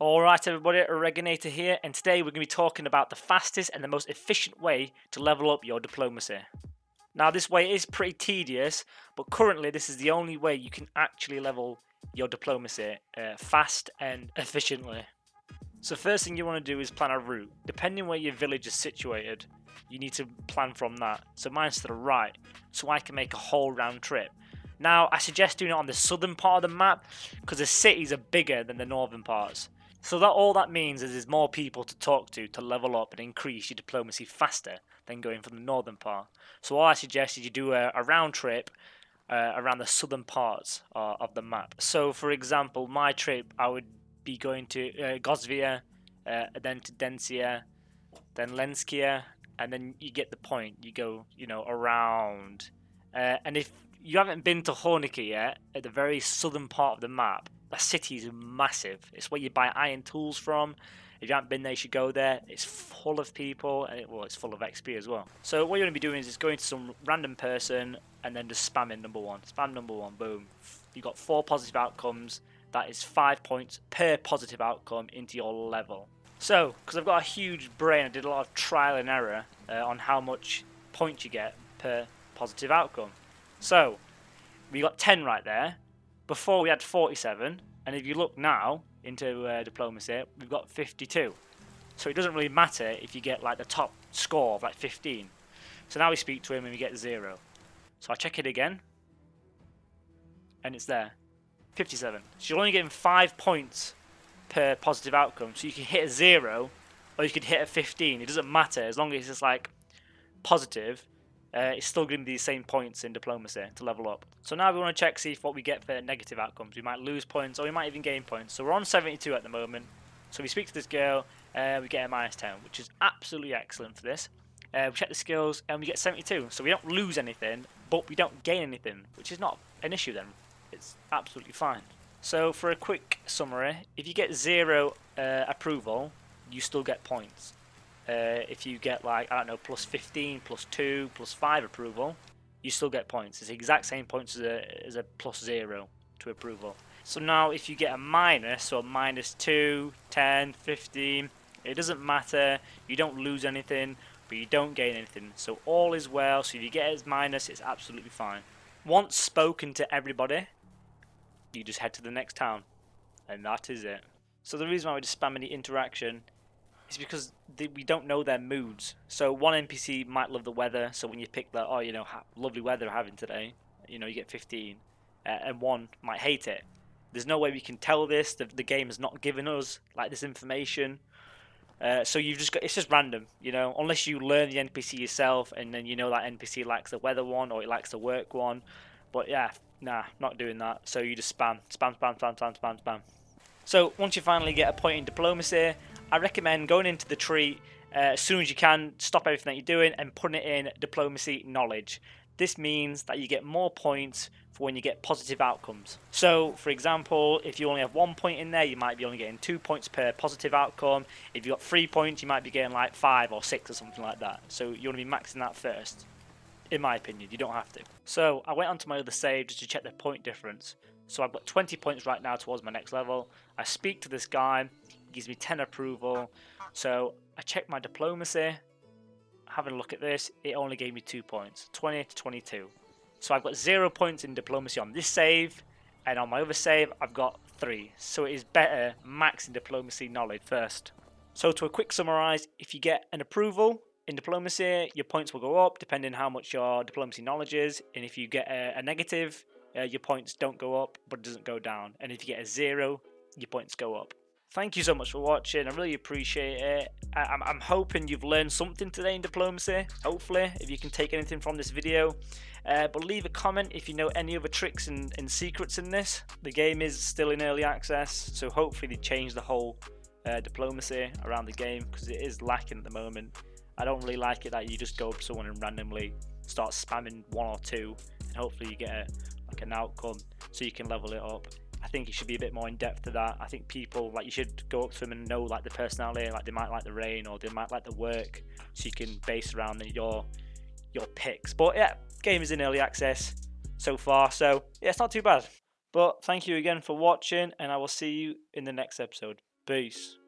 Alright everybody, Oreganator here, and today we're going to be talking about the fastest and the most efficient way to level up your diplomacy. Now this way is pretty tedious, but currently this is the only way you can actually level your diplomacy fast and efficiently. So first thing you want to do is plan a route. Depending where your village is situated, you need to plan from that. So mine's to the right, so I can make a whole round trip. Now I suggest doing it on the southern part of the map, because the cities are bigger than the northern parts. So that all that means is there's more people to talk to level up and increase your diplomacy faster than going from the northern part. So all I suggest is you do a round trip around the southern parts of the map. So for example, my trip I would be going to Gosvia, then to Densia, then Lenskia, and then you get the point. You go, around. And if you haven't been to Hornica yet, at the very southern part of the map, the city is massive. It's where you buy iron tools from. If you haven't been there, you should go there. It's full of people, and it's full of XP as well. So what you're going to be doing is just going to some random person and then just spamming number one. Spam number one, boom. You got 4 positive outcomes. That is 5 points per positive outcome into your level. So, because I've got a huge brain, I did a lot of trial and error on how much points you get per positive outcome. So, we got 10 right there. Before we had 47, and if you look now into diplomacy, we've got 52. So it doesn't really matter if you get like the top score of like 15. So now we speak to him and we get 0. So I check it again, and it's there, 57. So you're only getting 5 points per positive outcome. So you can hit a 0, or you can hit a 15. It doesn't matter as long as it's like positive. It's still going to be the same points in diplomacy to level up. So now we want to check, see what we get for negative outcomes. We might lose points, or we might even gain points. So we're on 72 at the moment. So we speak to this girl, we get a -10, which is absolutely excellent for this. We check the skills, and we get 72. So we don't lose anything, but we don't gain anything, which is not an issue then. It's absolutely fine. So for a quick summary, if you get 0 approval, you still get points. If you get like, I don't know, plus 15, plus 2, plus 5 approval, you still get points. It's the exact same points as a plus 0 to approval. So now if you get a minus, so -2, 10, 15, it doesn't matter. You don't lose anything, but you don't gain anything. So all is well. So if you get it as minus, it's absolutely fine. Once spoken to everybody, you just head to the next town, and that is it. So the reason why we're just spamming the interaction is because we don't know their moods. So one NPC might love the weather, so when you pick that, oh, lovely weather we're having today, you get 15, and one might hate it. There's no way we can tell this. The game has not given us like this information. So you've just got, it's just random, unless you learn the NPC yourself, and then that NPC likes the weather one or it likes the work one. But yeah, nah, not doing that. So you just spam. So once you finally get a point in diplomacy, I recommend going into the tree as soon as you can, stop everything that you're doing and putting it in diplomacy knowledge. This means that you get more points for when you get positive outcomes. So for example, if you only have 1 point in there, you might be only getting 2 points per positive outcome. If you've got 3 points, you might be getting like 5 or 6 or something like that. So you want to be maxing that first. In my opinion, you don't have to. So I went onto my other save just to check the point difference. So I've got 20 points right now towards my next level. I speak to this guy, he gives me 10 approval. So I check my diplomacy, having a look at this, it only gave me 2 points, 20 to 22. So I've got 0 points in diplomacy on this save, and on my other save I've got 3. So it is better maxing diplomacy knowledge first. So to a quick summarise, if you get an approval in diplomacy, your points will go up depending how much your diplomacy knowledge is, and if you get a negative, your points don't go up but it doesn't go down, and if you get a 0, your points go up. Thank you so much for watching, I really appreciate it. I'm hoping you've learned something today in diplomacy, hopefully, if you can take anything from this video. But leave a comment if you know any other tricks and secrets in this. The game is still in early access, so hopefully they change the whole diplomacy around the game, because it is lacking at the moment. I don't really like it that you just go up to someone and randomly start spamming 1 or 2, and hopefully you get an outcome so you can level it up. I think it should be a bit more in depth to that. I think people, you should go up to them and know the personality, they might like the rain or they might like the work, so you can base around your picks. But yeah, game is in early access so far, so yeah, it's not too bad. But thank you again for watching, and I will see you in the next episode. Peace.